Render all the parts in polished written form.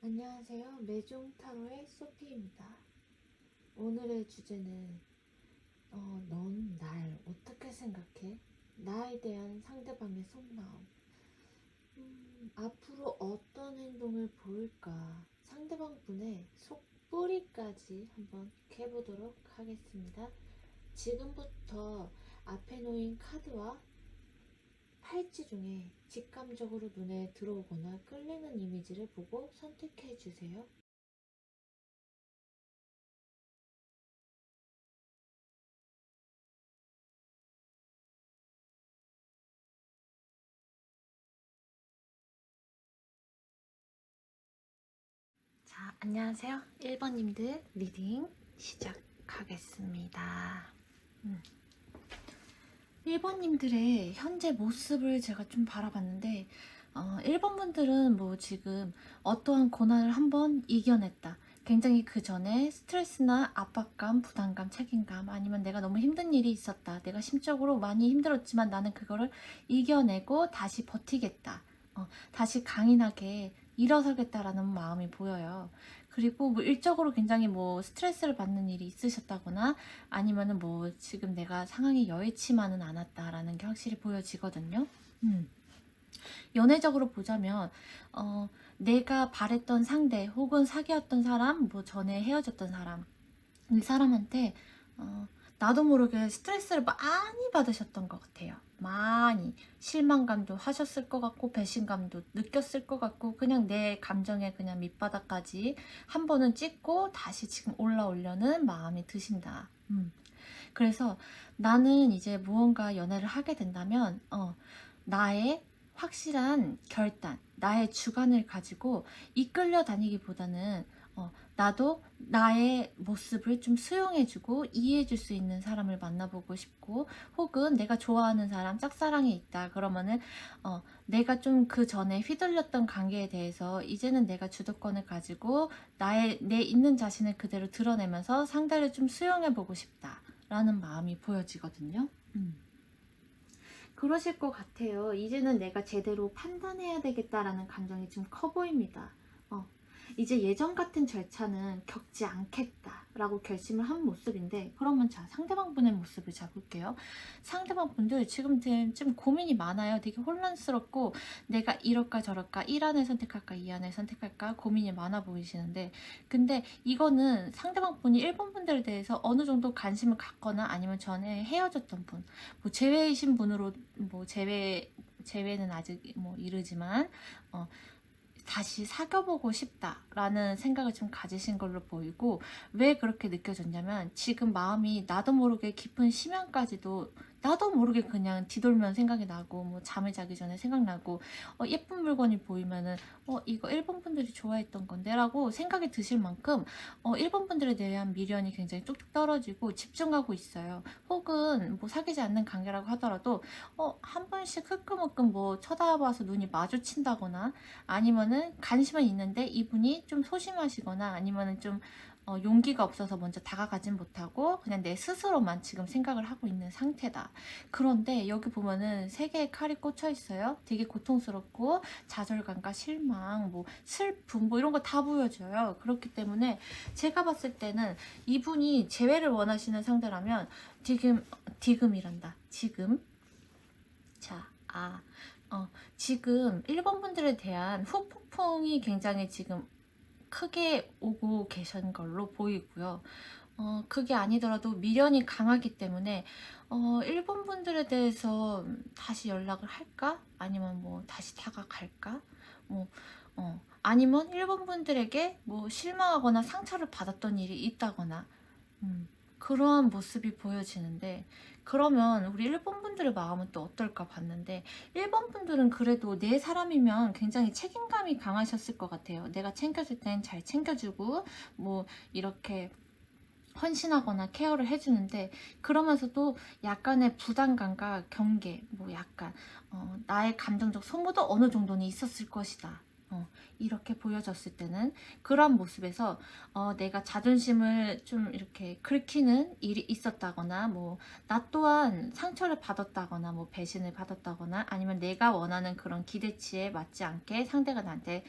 안녕하세요. 매종 타로의 소피입니다. 오늘의 주제는 넌 날 어떻게 생각해? 나에 대한 상대방의 속마음. 앞으로 어떤 행동을 보일까? 상대방 분의 속뿌리까지 한번 캐보도록 하겠습니다. 지금부터 앞에 놓인 카드와 팔찌 중에 직감적으로 눈에 들어오거나 끌리는 이미지를 보고 선택해 주세요. 자, 안녕하세요. 1번님들 리딩 시작하겠습니다. 1번님들의 현재 모습을 제가 좀 바라봤는데 1번 분들은 뭐 지금 어떠한 고난을 한번 이겨냈다. 굉장히 그 전에 스트레스나 압박감, 부담감, 책임감, 아니면 내가 너무 힘든 일이 있었다. 내가 심적으로 많이 힘들었지만 나는 그거를 이겨내고 다시 버티겠다. 다시 강인하게 일어서겠다라는 마음이 보여요. 그리고 뭐 일적으로 굉장히 뭐 스트레스를 받는 일이 있으셨다거나 아니면은 뭐 지금 내가 상황이 여의치만은 않았다라는 게 확실히 보여지거든요. 연애적으로 보자면 내가 바랬던 상대 혹은 사귀었던 사람, 뭐 전에 헤어졌던 사람, 이 사람한테 나도 모르게 스트레스를 많이 받으셨던 것 같아요. 많이 실망감도 하셨을 것 같고 배신감도 느꼈을 것 같고 그냥 내 감정의 그냥 밑바닥까지 한 번은 찍고 다시 지금 올라오려는 마음이 드신다. 그래서 나는 이제 무언가 연애를 하게 된다면 나의 확실한 결단, 나의 주관을 가지고 이끌려 다니기보다는 나도 나의 모습을 좀 수용해주고 이해해줄 수 있는 사람을 만나보고 싶고, 혹은 내가 좋아하는 사람, 짝사랑이 있다 그러면은 내가 좀 그 전에 휘둘렸던 관계에 대해서 이제는 내가 주도권을 가지고 내 있는 자신을 그대로 드러내면서 상대를 좀 수용해보고 싶다 라는 마음이 보여지거든요. 그러실 것 같아요. 이제는 내가 제대로 판단해야 되겠다라는 감정이 좀 커 보입니다. 이제 예전 같은 절차는 겪지 않겠다라고 결심을 한 모습인데, 그러면 자, 상대방 분의 모습을 잡을게요. 상대방 분들 지금 좀 고민이 많아요. 되게 혼란스럽고 내가 이럴까 저럴까, 1안을 선택할까 2안을 선택할까 고민이 많아 보이시는데, 근데 이거는 상대방 분이 1번 분들에 대해서 어느 정도 관심을 갖거나 아니면 전에 헤어졌던 분, 뭐 제외이신 분으로, 뭐 제외는 아직 뭐 이르지만 다시 사귀어보고 싶다라는 생각을 좀 가지신 걸로 보이고, 왜 그렇게 느껴졌냐면 지금 마음이 나도 모르게 깊은 심양까지도 나도 모르게 그냥 뒤돌면 생각이 나고, 뭐 잠을 자기 전에 생각나고, 예쁜 물건이 보이면은 이거 일본 분들이 좋아했던 건데 라고 생각이 드실 만큼 일본 분들에 대한 미련이 굉장히 뚝뚝 떨어지고 집중하고 있어요. 혹은 뭐 사귀지 않는 관계라고 하더라도 한 번씩 흐끔흐끔 뭐 쳐다봐서 눈이 마주친다거나, 아니면은 관심은 있는데 이분이 좀 소심하시거나 아니면은 좀 용기가 없어서 먼저 다가가진 못하고 그냥 내 스스로만 지금 생각을 하고 있는 상태다. 그런데 여기 보면은 세 개의 칼이 꽂혀 있어요. 되게 고통스럽고 좌절감과 실망, 뭐 슬픔, 뭐 이런 거 다 보여줘요. 그렇기 때문에 제가 봤을 때는 이분이 재회를 원하시는 상대라면 지금이란다. 지금 자, 지금 1번 분들에 대한 후폭풍이 굉장히 지금 크게 오고 계신 걸로 보이고요. 그게 아니더라도 미련이 강하기 때문에 1번 분들에 대해서 다시 연락을 할까? 아니면 뭐 다시 다가갈까? 뭐 아니면 1번 분들에게 뭐 실망하거나 상처를 받았던 일이 있다거나 그러한 모습이 보여지는데, 그러면 우리 1번 분들의 마음은 또 어떨까 봤는데, 1번 분들은 그래도 내 사람이면 굉장히 책임감이 강하셨을 것 같아요. 내가 챙겨줄 땐 잘 챙겨주고 뭐 이렇게 헌신하거나 케어를 해주는데, 그러면서도 약간의 부담감과 경계, 뭐 약간 나의 감정적 소모도 어느 정도는 있었을 것이다 이렇게 보여졌을 때는 그런 모습에서 내가 자존심을 좀 이렇게 긁히는 일이 있었다거나 뭐 나 또한 상처를 받았다거나 뭐 배신을 받았다거나 아니면 내가 원하는 그런 기대치에 맞지 않게 상대가 나한테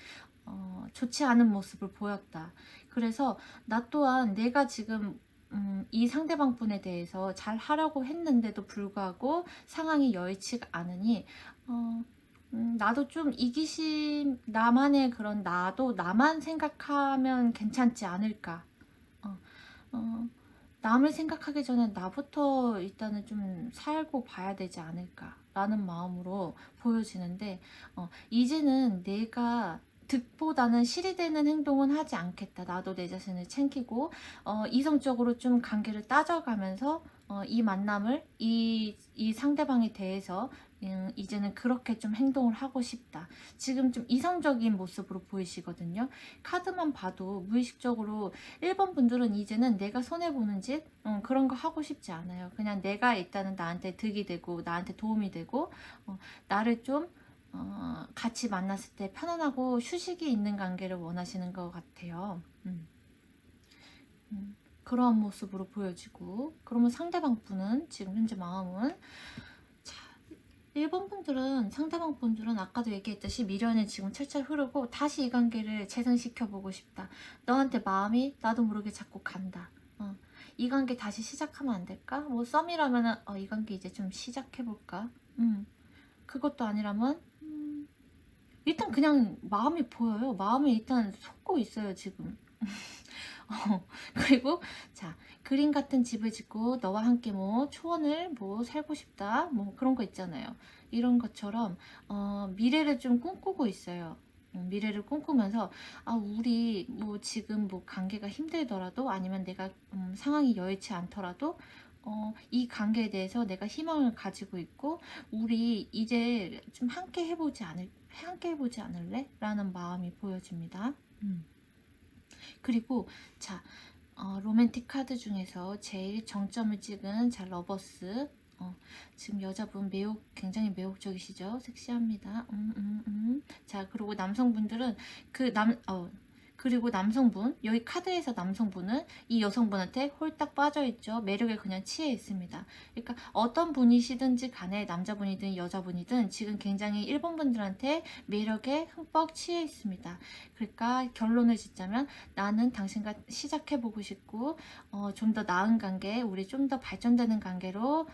좋지 않은 모습을 보였다. 그래서 나 또한 내가 지금 이 상대방 분에 대해서 잘 하려고 했는데도 불구하고 상황이 여의치가 않으니 나도 좀 이기심, 나만의 그런 나도 나만 생각하면 괜찮지 않을까. 어, 어, 남을 생각하기 전에 나부터 일단은 좀 살고 봐야 되지 않을까 라는 마음으로 보여지는데 이제는 내가 득보다는 실이 되는 행동은 하지 않겠다. 나도 내 자신을 챙기고 이성적으로 좀 관계를 따져가면서 이 만남을 이 상대방에 대해서 이제는 그렇게 좀 행동을 하고 싶다. 지금 좀 이성적인 모습으로 보이시거든요. 카드만 봐도 무의식적으로 1번 분들은 이제는 내가 손해보는 짓 그런 거 하고 싶지 않아요. 그냥 내가 일단은 나한테 득이 되고 나한테 도움이 되고 나를 좀 같이 만났을 때 편안하고 휴식이 있는 관계를 원하시는 것 같아요. 그런 모습으로 보여지고 그러면 상대방 분은 지금 현재 마음은 1번 분들은 상대방 분들은 아까도 얘기했듯이 미련이 지금 철철 흐르고 다시 이 관계를 재생시켜보고 싶다. 너한테 마음이 나도 모르게 자꾸 간다. 이 관계 다시 시작하면 안 될까? 뭐 썸이라면은 이 관계 이제 좀 시작해볼까? 그것도 아니라면 일단 그냥 마음이 보여요. 마음이 일단 솟고 있어요 지금. 그리고 자 그림 같은 집을 짓고 너와 함께 뭐 초원을 뭐 살고 싶다 뭐 그런 거 있잖아요. 이런 것처럼 미래를 좀 꿈꾸고 있어요. 미래를 꿈꾸면서 우리 뭐 지금 뭐 관계가 힘들더라도 아니면 내가 상황이 여의치 않더라도 이 관계에 대해서 내가 희망을 가지고 있고 우리 이제 좀 함께 해보지 않을래? 라는 마음이 보여집니다. 그리고 자 로맨틱 카드 중에서 제일 정점을 찍은 자 러버스 지금 여자분 굉장히 매혹적이시죠? 섹시합니다. 자 그리고 남성분들은 그리고 남성분 여기 카드에서 남성분은 이 여성분한테 홀딱 빠져있죠. 매력에 그냥 취해 있습니다. 그러니까 어떤 분이시든지 간에 남자분이든 여자분이든 지금 굉장히 일본 분들한테 매력에 흠뻑 취해 있습니다. 그러니까 결론을 짓자면 나는 당신과 시작해보고 싶고 좀 더 나은 관계 우리 좀 더 발전되는 관계로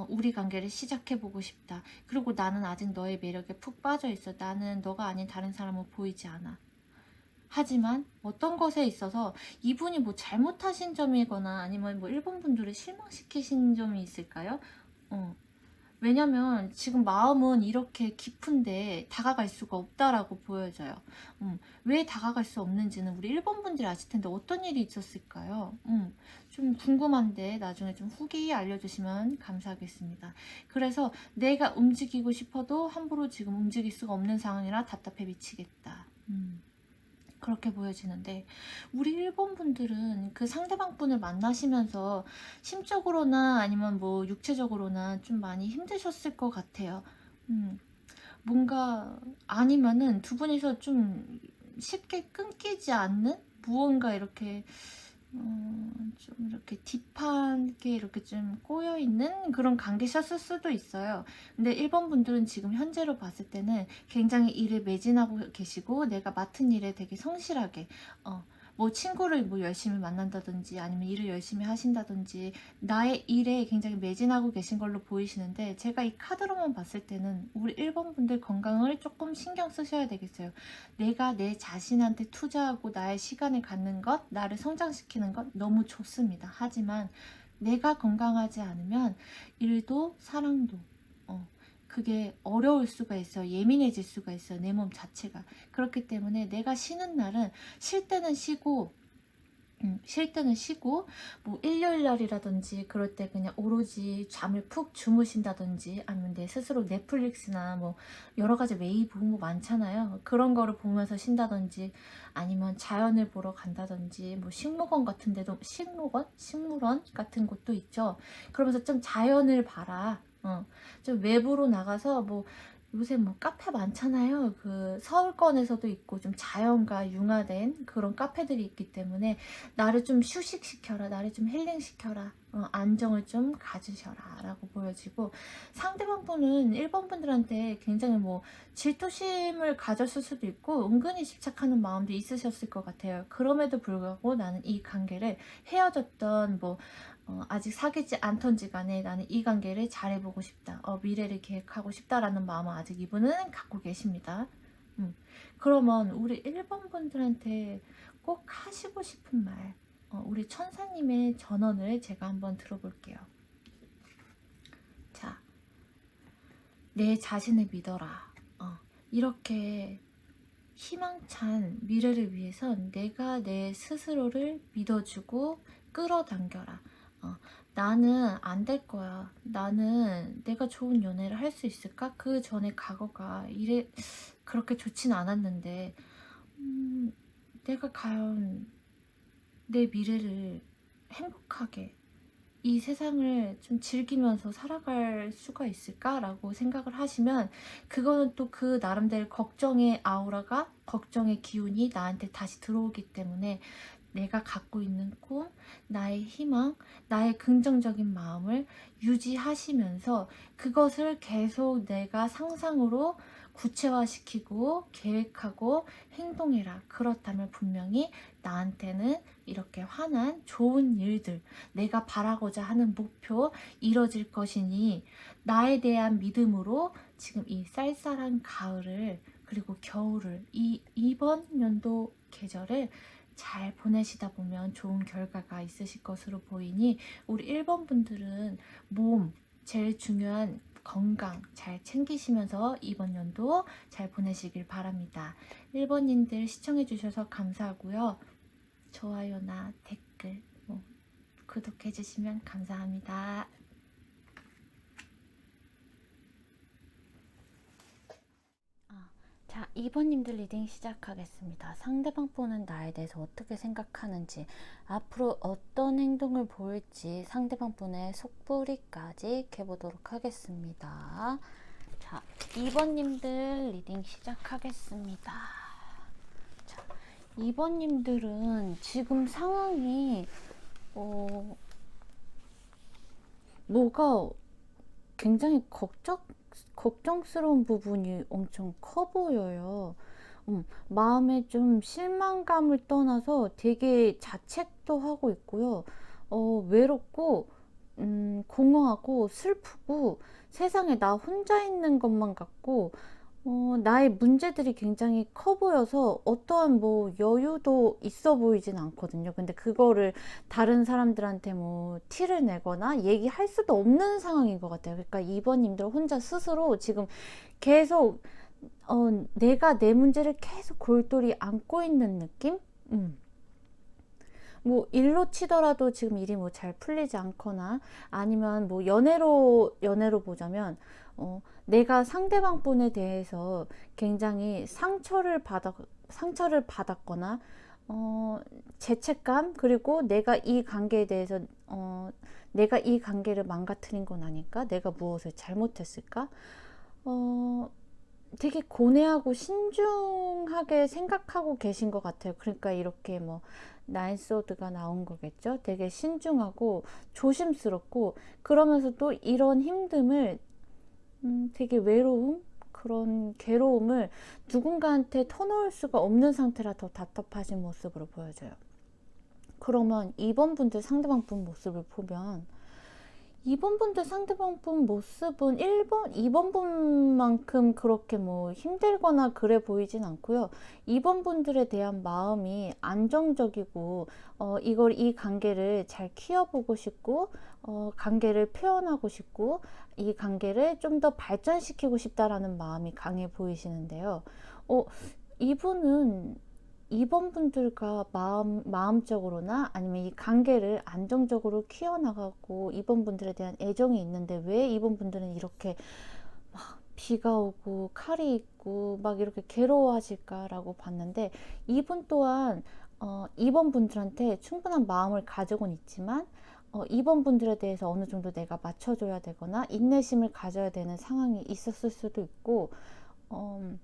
우리 관계를 시작해보고 싶다. 그리고 나는 아직 너의 매력에 푹 빠져있어. 나는 너가 아닌 다른 사람은 보이지 않아. 하지만 어떤 것에 있어서 이분이 뭐 잘못하신 점이거나 아니면 뭐 일본 분들을 실망시키신 점이 있을까요? 왜냐면 지금 마음은 이렇게 깊은데 다가갈 수가 없다라고 보여져요. 왜 다가갈 수 없는지는 우리 일본 분들이 아실 텐데 어떤 일이 있었을까요? 좀 궁금한데 나중에 좀 후기 알려주시면 감사하겠습니다. 그래서 내가 움직이고 싶어도 함부로 지금 움직일 수가 없는 상황이라 답답해 미치겠다. 그렇게 보여지는데 우리 일본 분들은 그 상대방 분을 만나시면서 심적으로나 아니면 뭐 육체적으로나 좀 많이 힘드셨을 것 같아요. 뭔가 아니면은 두 분이서 좀 쉽게 끊기지 않는 무언가 이렇게 좀 이렇게 딥하게 이렇게 좀 꼬여있는 그런 관계셨을 수도 있어요. 근데 일본 분들은 지금 현재로 봤을 때는 굉장히 일을 매진하고 계시고 내가 맡은 일에 되게 성실하게 뭐 친구를 뭐 열심히 만난다든지 아니면 일을 열심히 하신다든지 나의 일에 굉장히 매진하고 계신 걸로 보이시는데 제가 이 카드로만 봤을 때는 우리 일본 분들 건강을 조금 신경 쓰셔야 되겠어요. 내가 내 자신한테 투자하고 나의 시간을 갖는 것, 나를 성장시키는 것 너무 좋습니다. 하지만 내가 건강하지 않으면 일도 사랑도 그게 어려울 수가 있어요. 예민해질 수가 있어요. 내 몸 자체가. 그렇기 때문에 내가 쉬는 날은 쉴 때는 쉬고 뭐 일요일날이라든지 그럴 때 그냥 오로지 잠을 푹 주무신다든지 아니면 내 스스로 넷플릭스나 뭐 여러가지 웨이브 뭐 많잖아요. 그런 거를 보면서 쉰다든지 아니면 자연을 보러 간다든지 뭐 식물원 같은 데도 식물원 같은 곳도 있죠. 그러면서 좀 자연을 봐라. 좀 외부로 나가서 뭐 요새 뭐 카페 많잖아요. 그 서울권에서도 있고 좀 자연과 융화된 그런 카페들이 있기 때문에 나를 좀 휴식시켜라, 나를 좀 힐링시켜라, 안정을 좀 가지셔라 라고 보여지고, 상대방 분은 1번 분들한테 굉장히 뭐 질투심을 가졌을 수도 있고 은근히 집착하는 마음도 있으셨을 것 같아요. 그럼에도 불구하고 나는 이 관계를 헤어졌던 뭐 아직 사귀지 않던지 간에 나는 이 관계를 잘해보고 싶다, 미래를 계획하고 싶다라는 마음을 아직 이분은 갖고 계십니다. 그러면 우리 1번 분들한테 꼭 하시고 싶은 말, 우리 천사님의 전언을 제가 한번 들어볼게요. 자, 내 자신을 믿어라. 이렇게 희망찬 미래를 위해선 내가 내 스스로를 믿어주고 끌어당겨라. 나는 안 될 거야. 나는 내가 좋은 연애를 할 수 있을까? 그 전에 과거가 그렇게 좋진 않았는데, 내가 과연 내 미래를 행복하게 이 세상을 좀 즐기면서 살아갈 수가 있을까라고 생각을 하시면, 그거는 또 그 나름대로 걱정의 아우라가, 걱정의 기운이 나한테 다시 들어오기 때문에 내가 갖고 있는 꿈, 나의 희망, 나의 긍정적인 마음을 유지하시면서 그것을 계속 내가 상상으로 구체화시키고 계획하고 행동해라. 그렇다면 분명히 나한테는 이렇게 환한 좋은 일들, 내가 바라고자 하는 목표 이뤄질 것이니 나에 대한 믿음으로 지금 이 쌀쌀한 가을을, 그리고 겨울을, 이번 연도 계절을 잘 보내시다 보면 좋은 결과가 있으실 것으로 보이니, 우리 1번 분들은 몸, 제일 중요한 건강 잘 챙기시면서 이번 연도 잘 보내시길 바랍니다. 1번님들 시청해주셔서 감사하고요. 좋아요나 댓글, 구독해주시면 감사합니다. 자, 2번님들 리딩 시작하겠습니다. 상대방 분은 나에 대해서 어떻게 생각하는지, 앞으로 어떤 행동을 보일지 상대방 분의 속풀이까지 해보도록 하겠습니다. 자, 2번님들 리딩 시작하겠습니다. 자, 2번님들은 지금 상황이 뭐가 굉장히 걱정스러운 부분이 엄청 커 보여요. 마음에 좀 실망감을 떠나서 되게 자책도 하고 있고요. 외롭고, 공허하고 슬프고 세상에 나 혼자 있는 것만 같고, 나의 문제들이 굉장히 커 보여서 어떠한 뭐 여유도 있어 보이진 않거든요. 근데 그거를 다른 사람들한테 뭐 티를 내거나 얘기할 수도 없는 상황인 것 같아요. 그러니까 2번님들 혼자 스스로 지금 계속 내가 내 문제를 계속 골똘히 안고 있는 느낌? 뭐 일로 치더라도 지금 일이 뭐 잘 풀리지 않거나, 아니면 뭐 연애로 보자면 내가 상대방 분에 대해서 굉장히 상처를 받았거나, 죄책감, 그리고 내가 이 관계에 대해서 내가 이 관계를 망가뜨린 건 아닐까? 내가 무엇을 잘못했을까? 되게 고뇌하고 신중하게 생각하고 계신 것 같아요. 그러니까 이렇게 뭐 나인소드가 나온 거겠죠. 되게 신중하고 조심스럽고, 그러면서 또 이런 힘듦을, 되게 외로움, 그런 괴로움을 누군가한테 터놓을 수가 없는 상태라 더 답답하신 모습으로 보여져요. 그러면 2번 분들 상대방 분 모습을 보면, 2번 분들 상대방 분 모습은 2번 분만큼 그렇게 뭐 힘들거나 그래 보이진 않고요. 2번 분들에 대한 마음이 안정적이고, 이 관계를 잘 키워보고 싶고, 관계를 표현하고 싶고, 이 관계를 좀 더 발전시키고 싶다라는 마음이 강해 보이시는데요. 이분은 2번 분들과 마음적으로나 아니면 이 관계를 안정적으로 키워나가고 2번 분들에 대한 애정이 있는데, 왜 2번 분들은 이렇게 막 비가 오고 칼이 있고 막 이렇게 괴로워하실까라고 봤는데, 이분 또한 2번 분들한테 충분한 마음을 가지고는 있지만 2번 분들에 대해서 어느 정도 내가 맞춰줘야 되거나 인내심을 가져야 되는 상황이 있었을 수도 있고, 어,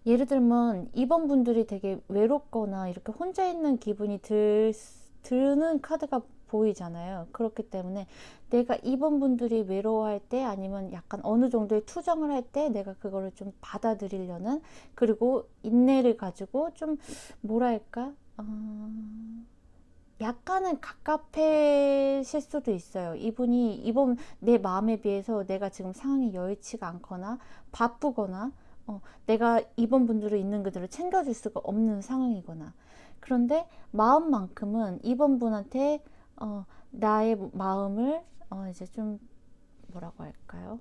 예를 들면 2번 분들이 되게 외롭거나 이렇게 혼자 있는 기분이 드는 카드가 보이잖아요. 그렇기 때문에 내가 2번 분들이 외로워할 때 아니면 약간 어느 정도의 투정을 할 때 내가 그거를 좀 받아들이려는, 그리고 인내를 가지고 좀 뭐랄까, 약간은 갑갑해질 수도 있어요. 이번 내 마음에 비해서 내가 지금 상황이 여의치가 않거나 바쁘거나, 내가 이번 분들을 있는 그대로 챙겨줄 수가 없는 상황이거나. 그런데 마음만큼은 이번 분한테 나의 마음을 이제 좀 뭐라고 할까요?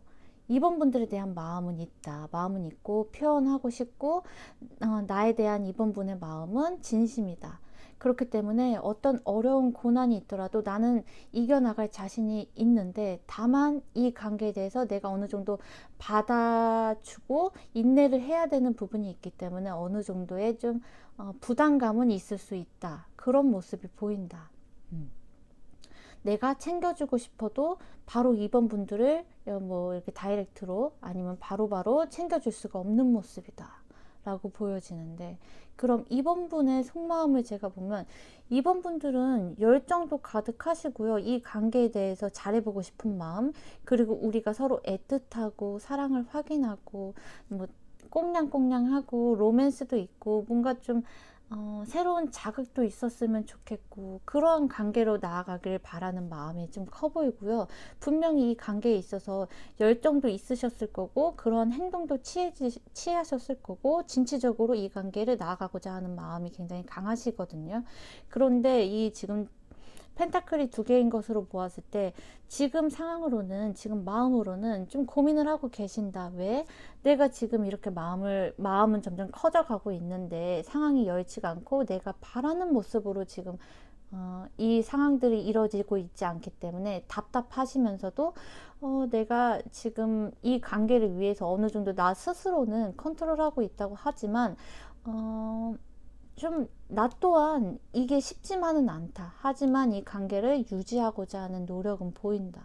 이번 분들에 대한 마음은 있다. 마음은 있고 표현하고 싶고, 나에 대한 이번 분의 마음은 진심이다. 그렇기 때문에 어떤 어려운 고난이 있더라도 나는 이겨나갈 자신이 있는데, 다만 이 관계에 대해서 내가 어느 정도 받아주고 인내를 해야 되는 부분이 있기 때문에 어느 정도의 좀 부담감은 있을 수 있다. 그런 모습이 보인다. 내가 챙겨주고 싶어도 바로 이번 분들을 뭐 이렇게 다이렉트로 아니면 바로바로 챙겨줄 수가 없는 모습이다 라고 보여지는데, 그럼 이번 분의 속마음을 제가 보면 이번 분들은 열정도 가득하시고요. 이 관계에 대해서 잘해보고 싶은 마음, 그리고 우리가 서로 애틋하고 사랑을 확인하고 뭐 꽁냥꽁냥하고 로맨스도 있고 뭔가 좀 새로운 자극도 있었으면 좋겠고, 그러한 관계로 나아가길 바라는 마음이 좀 커 보이고요. 분명히 이 관계에 있어서 열정도 있으셨을 거고 그러한 행동도 취하셨을 거고 진취적으로 이 관계를 나아가고자 하는 마음이 굉장히 강하시거든요. 그런데 이 지금 펜타클이 두 개인 것으로 보았을 때 지금 상황으로는, 지금 마음으로는 좀 고민을 하고 계신다. 왜? 내가 지금 이렇게 마음은 점점 커져가고 있는데 상황이 여의치가 않고 내가 바라는 모습으로 지금 이 상황들이 이루어지고 있지 않기 때문에 답답하시면서도 내가 지금 이 관계를 위해서 어느 정도 나 스스로는 컨트롤하고 있다고 하지만 좀 나 또한 이게 쉽지만은 않다. 하지만 이 관계를 유지하고자 하는 노력은 보인다.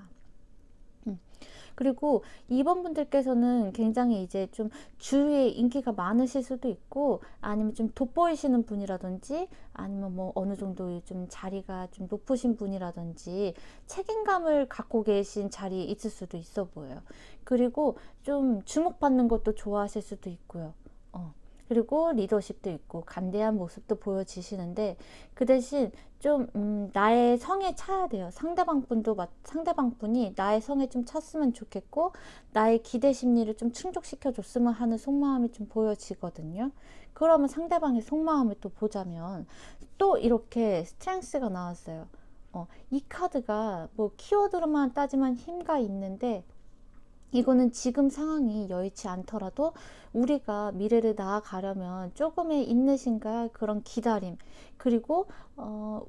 그리고 2번 분들께서는 굉장히 이제 좀 주위에 인기가 많으실 수도 있고, 아니면 좀 돋보이시는 분이라든지, 아니면 뭐 어느 정도 좀 자리가 좀 높으신 분이라든지 책임감을 갖고 계신 자리에 있을 수도 있어 보여요. 그리고 좀 주목받는 것도 좋아하실 수도 있고요. 그리고 리더십도 있고 간대한 모습도 보여지시는데, 그 대신 좀 나의 성에 차야 돼요. 상대방 분이 나의 성에 좀 찼으면 좋겠고 나의 기대 심리를 좀 충족시켜 줬으면 하는 속마음이 좀 보여지거든요. 그러면 상대방의 속마음을 또 보자면 또 이렇게 스트렝스가 나왔어요. 이 카드가 뭐 키워드로만 따지면 힘과 있는데, 이거는 지금 상황이 여의치 않더라도 우리가 미래를 나아가려면 조금의 인내심과 그런 기다림, 그리고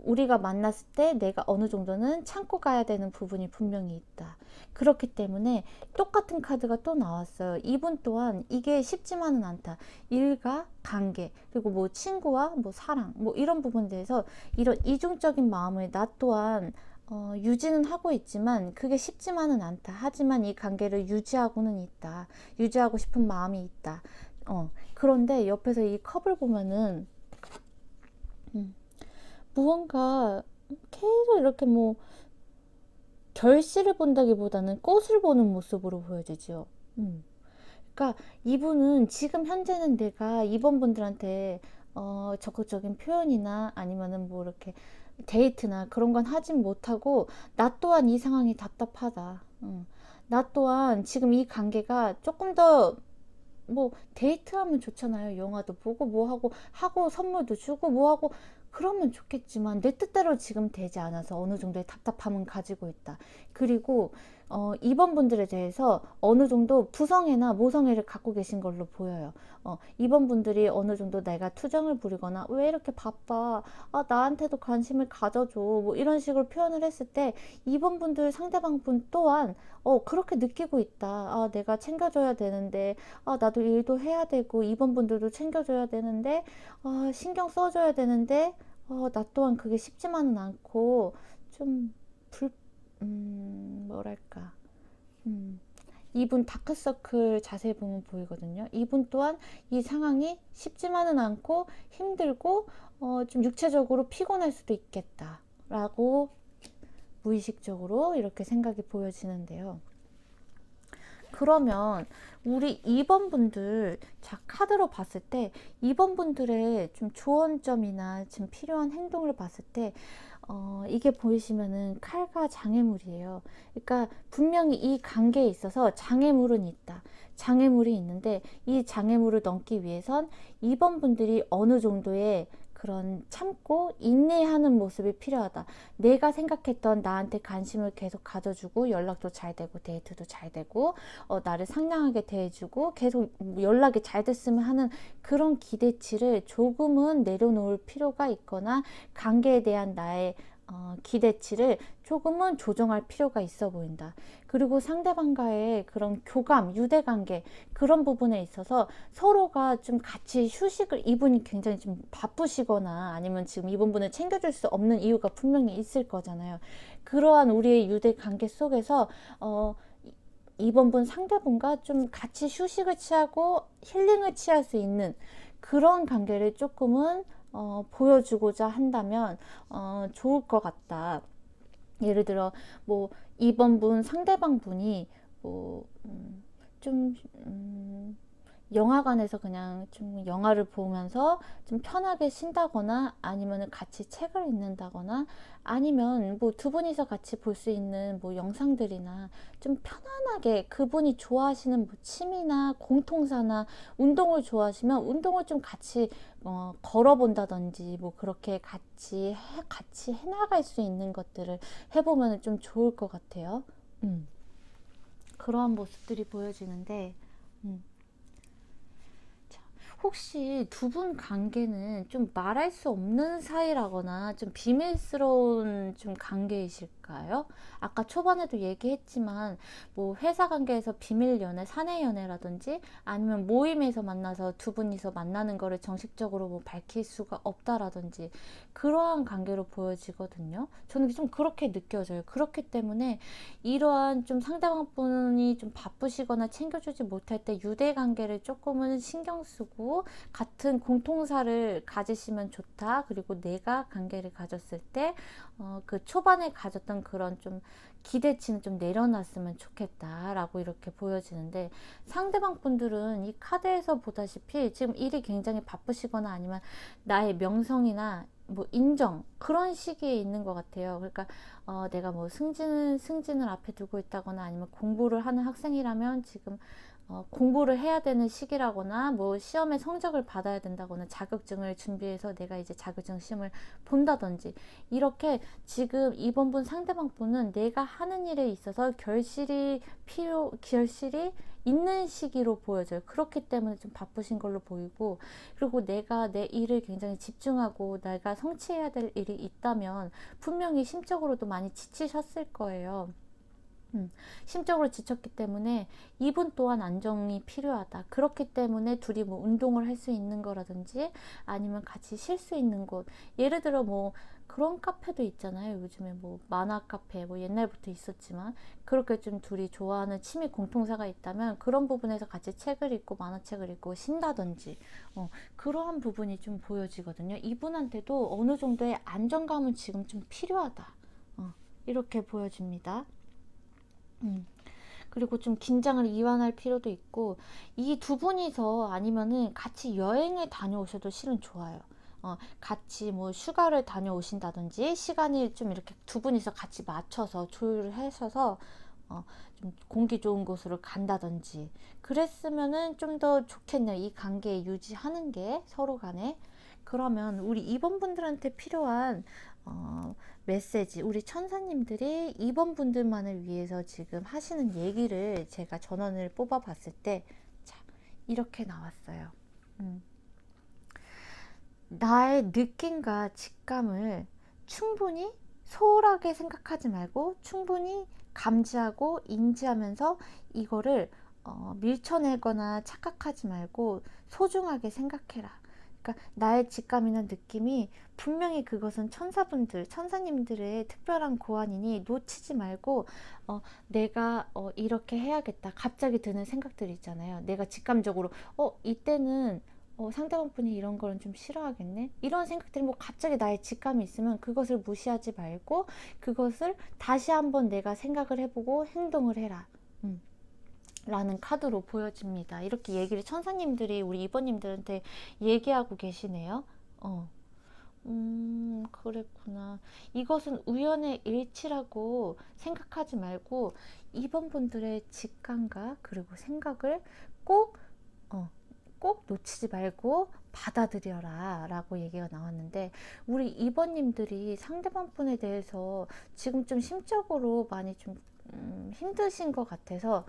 우리가 만났을 때 내가 어느 정도는 참고 가야 되는 부분이 분명히 있다. 그렇기 때문에 똑같은 카드가 또 나왔어요. 이분 또한 이게 쉽지만은 않다. 일과 관계, 그리고 뭐 친구와 뭐 사랑, 뭐 이런 부분에 대해서 이런 이중적인 마음을 나 또한 유지는 하고 있지만 그게 쉽지만은 않다. 하지만 이 관계를 유지하고는 있다. 유지하고 싶은 마음이 있다. 그런데 옆에서 이 컵을 보면은 무언가 계속 이렇게 뭐 결실을 본다기보다는 꽃을 보는 모습으로 보여지죠. 그러니까 이분은 지금 현재는 내가 이번 분들한테 적극적인 표현이나 아니면은 뭐 이렇게 데이트나 그런 건 하진 못하고 나 또한 이 상황이 답답하다. 나 또한 지금 이 관계가 조금 더 뭐 데이트하면 좋잖아요. 영화도 보고 뭐 하고 선물도 주고 뭐 하고 그러면 좋겠지만 내 뜻대로 지금 되지 않아서 어느 정도의 답답함은 가지고 있다. 그리고 이번 분들에 대해서 어느 정도 부성애나 모성애를 갖고 계신 걸로 보여요. 이번 분들이 어느 정도 내가 투정을 부리거나 왜 이렇게 바빠? 나한테도 관심을 가져줘. 뭐 이런 식으로 표현을 했을 때 이번 분들 상대방 분 또한 그렇게 느끼고 있다. 내가 챙겨줘야 되는데, 나도 일도 해야 되고 이번 분들도 챙겨줘야 되는데, 신경 써줘야 되는데, 나 또한 그게 쉽지만은 않고 좀 뭐랄까, 이분 다크서클 자세히 보면 보이거든요. 이분 또한 이 상황이 쉽지만은 않고 힘들고 좀 육체적으로 피곤할 수도 있겠다 라고 무의식적으로 이렇게 생각이 보여지는데요. 그러면 우리 2번 분들, 자, 카드로 봤을 때 2번 분들의 좀 조언점이나 지금 필요한 행동을 봤을 때 이게 보이시면은 칼과 장애물이에요. 그러니까 분명히 이 관계에 있어서 장애물은 있다. 장애물이 있는데 이 장애물을 넘기 위해선 2번 분들이 어느 정도의 그런 참고 인내하는 모습이 필요하다. 내가 생각했던 나한테 관심을 계속 가져주고 연락도 잘 되고 데이트도 잘 되고 나를 상냥하게 대해주고 계속 연락이 잘 됐으면 하는 그런 기대치를 조금은 내려놓을 필요가 있거나 관계에 대한 나의 기대치를 조금은 조정할 필요가 있어 보인다. 그리고 상대방과의 그런 교감, 유대관계 그런 부분에 있어서 서로가 좀 같이 휴식을, 이분이 굉장히 좀 바쁘시거나 아니면 지금 이번 분을 챙겨줄 수 없는 이유가 분명히 있을 거잖아요. 그러한 우리의 유대관계 속에서 이번 분 상대분과 좀 같이 휴식을 취하고 힐링을 취할 수 있는 그런 관계를 조금은 보여주고자 한다면 좋을 것 같다. 예를 들어 뭐 2번 분 상대방 분이 뭐좀 영화관에서 그냥 좀 영화를 보면서 좀 편하게 쉰다거나 아니면 같이 책을 읽는다거나 아니면 뭐 두 분이서 같이 볼 수 있는 뭐 영상들이나 좀 편안하게 그분이 좋아하시는 뭐 취미나 공통사나 운동을 좋아하시면 운동을 좀 같이 걸어본다든지 뭐 그렇게 같이 해나갈 수 있는 것들을 해보면 좀 좋을 것 같아요. 그러한 모습들이 보여지는데 혹시 두 분 관계는 좀 말할 수 없는 사이라거나 좀 비밀스러운 좀 관계이실까요? 아까 초반에도 얘기했지만 뭐 회사 관계에서 비밀 연애, 사내 연애라든지 아니면 모임에서 만나서 두 분이서 만나는 거를 정식적으로 뭐 밝힐 수가 없다라든지 그러한 관계로 보여지거든요. 저는 좀 그렇게 느껴져요. 그렇기 때문에 이러한 좀 상대방 분이 좀 바쁘시거나 챙겨주지 못할 때 유대 관계를 조금은 신경 쓰고 같은 공통사를 가지시면 좋다. 그리고 내가 관계를 가졌을 때 그 초반에 가졌던 그런 좀 기대치는 좀 내려놨으면 좋겠다라고 이렇게 보여지는데 상대방 분들은 이 카드에서 보다시피 지금 일이 굉장히 바쁘시거나 아니면 나의 명성이나 뭐 인정 그런 시기에 있는 것 같아요. 그러니까 내가 뭐 승진을 앞에 두고 있다거나 아니면 공부를 하는 학생이라면 지금 공부를 해야 되는 시기라거나 뭐 시험에 성적을 받아야 된다거나 자격증을 준비해서 내가 이제 자격증 시험을 본다든지 이렇게 지금 이번 분 상대방 분은 내가 하는 일에 있어서 결실이 있는 시기로 보여져요. 그렇기 때문에 좀 바쁘신 걸로 보이고 그리고 내가 내 일을 굉장히 집중하고 내가 성취해야 될 일이 있다면 분명히 심적으로도 많이 지치셨을 거예요. 심적으로 지쳤기 때문에 이분 또한 안정이 필요하다. 그렇기 때문에 둘이 뭐 운동을 할 수 있는 거라든지 아니면 같이 쉴 수 있는 곳. 예를 들어 뭐 그런 카페도 있잖아요. 요즘에 뭐 만화 카페 뭐 옛날부터 있었지만 그렇게 좀 둘이 좋아하는 취미 공통사가 있다면 그런 부분에서 같이 책을 읽고 만화책을 읽고 쉰다든지 그러한 부분이 좀 보여지거든요. 이분한테도 어느 정도의 안정감은 지금 좀 필요하다. 이렇게 보여집니다. 그리고 좀 긴장을 이완할 필요도 있고 이 두 분이서 아니면은 같이 여행을 다녀오셔도 실은 좋아요. 같이 뭐 휴가를 다녀오신다든지 시간이 좀 이렇게 두 분이서 같이 맞춰서 조율을 하셔서 좀 공기 좋은 곳으로 간다든지 그랬으면은 좀 더 좋겠네요. 이 관계 유지하는 게 서로 간에. 그러면 우리 2번 분들한테 필요한 메시지, 우리 천사님들이 2번 분들만을 위해서 지금 하시는 얘기를 제가 전원을 뽑아 봤을 때, 자, 이렇게 나왔어요. 나의 느낌과 직감을 충분히 소홀하게 생각하지 말고 충분히 감지하고 인지하면서 이거를 밀쳐내거나 착각하지 말고 소중하게 생각해라. 그러니까 나의 직감이나 느낌이 분명히 그것은 천사님들의 특별한 고안이니 놓치지 말고 내가 이렇게 해야겠다. 갑자기 드는 생각들 있잖아요. 내가 직감적으로 이때는 상대방 분이 이런 거는 좀 싫어하겠네. 이런 생각들이 뭐 갑자기 나의 직감이 있으면 그것을 무시하지 말고 그것을 다시 한번 내가 생각을 해보고 행동을 해라. 라는 카드로 보여집니다. 이렇게 얘기를 천사님들이 우리 이번님들한테 얘기하고 계시네요. 그랬구나. 이것은 우연의 일치라고 생각하지 말고 이번 분들의 직감과 그리고 생각을 꼭 놓치지 말고 받아들여라 라고 얘기가 나왔는데, 우리 이번님들이 상대방 분에 대해서 지금 좀 심적으로 많이 좀 힘드신 것 같아서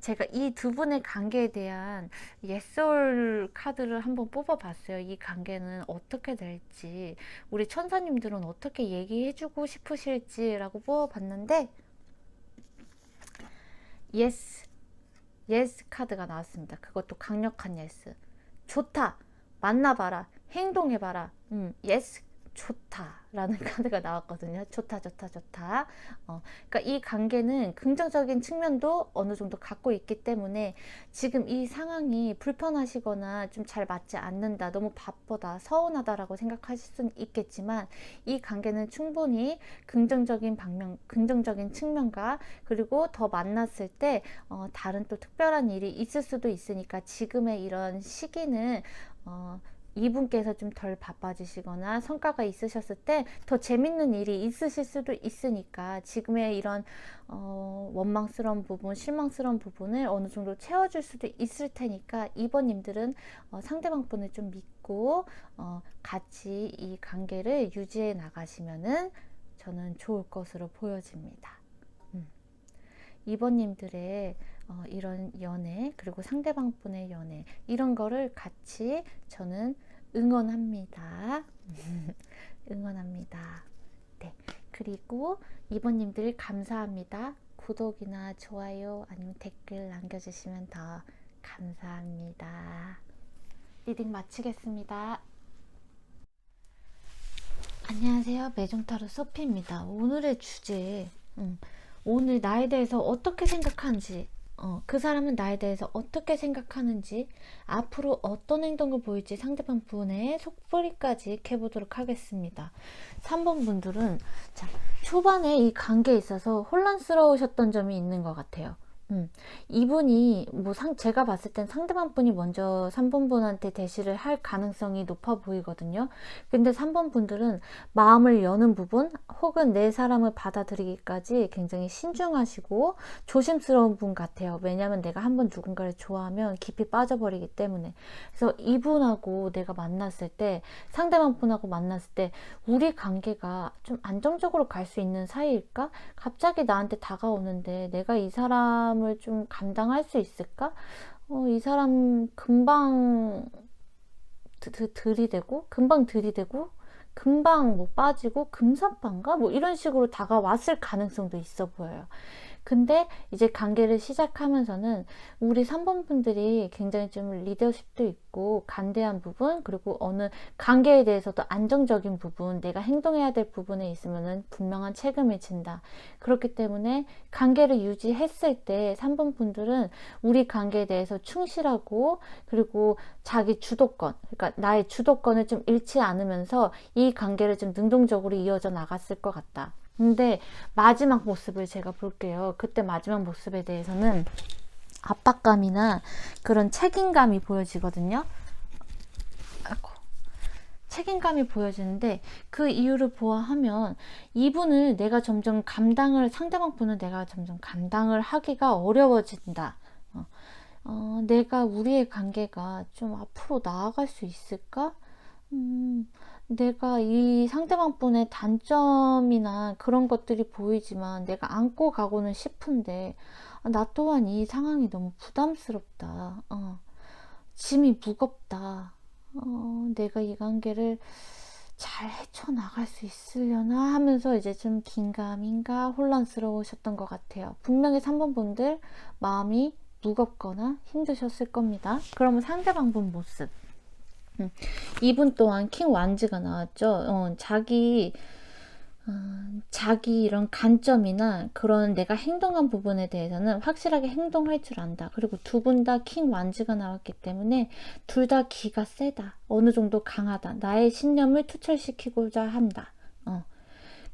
제가 이 두 분의 관계에 대한 예솔 카드를 한번 뽑아봤어요. 이 관계는 어떻게 될지, 우리 천사님들은 어떻게 얘기해주고 싶으실지라고 뽑아봤는데, 예스 카드가 나왔습니다. 그것도 강력한 예스. 좋다. 만나봐라. 행동해봐라. 예스. 좋다 라는 카드가 나왔거든요. 좋다. 그러니까 이 관계는 긍정적인 측면도 어느 정도 갖고 있기 때문에 지금 이 상황이 불편하시거나 좀 잘 맞지 않는다, 너무 바쁘다, 서운하다 라고 생각하실 수는 있겠지만, 이 관계는 충분히 긍정적인 측면과 그리고 더 만났을 때 다른 또 특별한 일이 있을 수도 있으니까, 지금의 이런 시기는 이분께서 좀 덜 바빠지시거나 성과가 있으셨을 때 더 재밌는 일이 있으실 수도 있으니까, 지금의 이런 원망스러운 부분, 실망스러운 부분을 어느 정도 채워줄 수도 있을 테니까, 이번님들은 상대방 분을 좀 믿고 같이 이 관계를 유지해 나가시면은 저는 좋을 것으로 보여집니다. 이번님들의 이런 연애, 그리고 상대방 분의 연애, 이런 거를 같이 저는 응원합니다. 응원합니다. 네. 그리고 이번님들 감사합니다. 구독이나 좋아요 아니면 댓글 남겨주시면 더 감사합니다. 리딩 마치겠습니다. 안녕하세요. 매종타로 소피입니다. 오늘의 주제, 오늘 나에 대해서 어떻게 생각하는지, 그 사람은 나에 대해서 어떻게 생각하는지, 앞으로 어떤 행동을 보일지 상대방 분의 속풀이까지 해보도록 하겠습니다. 3번 분들은 초반에 이 관계에 있어서 혼란스러우셨던 점이 있는 것 같아요. 이분이 제가 봤을 땐 상대방 분이 먼저 3번 분한테 대시를 할 가능성이 높아 보이거든요. 근데 3번 분들은 마음을 여는 부분, 혹은 내 사람을 받아들이기까지 굉장히 신중하시고 조심스러운 분 같아요. 왜냐면 내가 한번 누군가를 좋아하면 깊이 빠져버리기 때문에. 그래서 이분하고 내가 만났을 때, 상대방 분하고 만났을 때 우리 관계가 좀 안정적으로 갈 수 있는 사이일까? 갑자기 나한테 다가오는데 내가 이 사람을 좀 감당할 수 있을까? 이 사람 금방 들이대고 금방 빠지고 금사빠인가? 이런 식으로 다가왔을 가능성도 있어 보여요. 근데 이제 관계를 시작하면서는 우리 3번 분들이 굉장히 좀 리더십도 있고 간대한 부분, 그리고 어느 관계에 대해서도 안정적인 부분, 내가 행동해야 될 부분에 있으면은 분명한 책임을 진다. 그렇기 때문에 관계를 유지했을 때 3번 분들은 우리 관계에 대해서 충실하고, 그리고 자기 주도권, 그러니까 나의 주도권을 좀 잃지 않으면서 이 관계를 좀 능동적으로 이어져 나갔을 것 같다. 근데 마지막 모습을 제가 볼게요. 그때 마지막 모습에 대해서는 압박감이나 그런 책임감이 보여지거든요. 책임감이 보여지는데, 그 이유를 보아하면 이분을 내가 점점 상대방 분은 내가 점점 감당을 하기가 어려워진다. 내가 우리의 관계가 좀 앞으로 나아갈 수 있을까? 내가 이 상대방 분의 단점이나 그런 것들이 보이지만 내가 안고 가고는 싶은데, 나 또한 이 상황이 너무 부담스럽다. 짐이 무겁다. 내가 이 관계를 잘 헤쳐나갈 수 있으려나 하면서 이제 좀 긴가민가 혼란스러우셨던 것 같아요. 분명히 3번 분들 마음이 무겁거나 힘드셨을 겁니다. 그러면 상대방 분 모습. 이분 또한 킹 완즈가 나왔죠. 자기 이런 간점이나 그런 내가 행동한 부분에 대해서는 확실하게 행동할 줄 안다. 그리고 두 분 다 킹 완즈가 나왔기 때문에 둘 다 기가 세다. 어느 정도 강하다. 나의 신념을 투철시키고자 한다.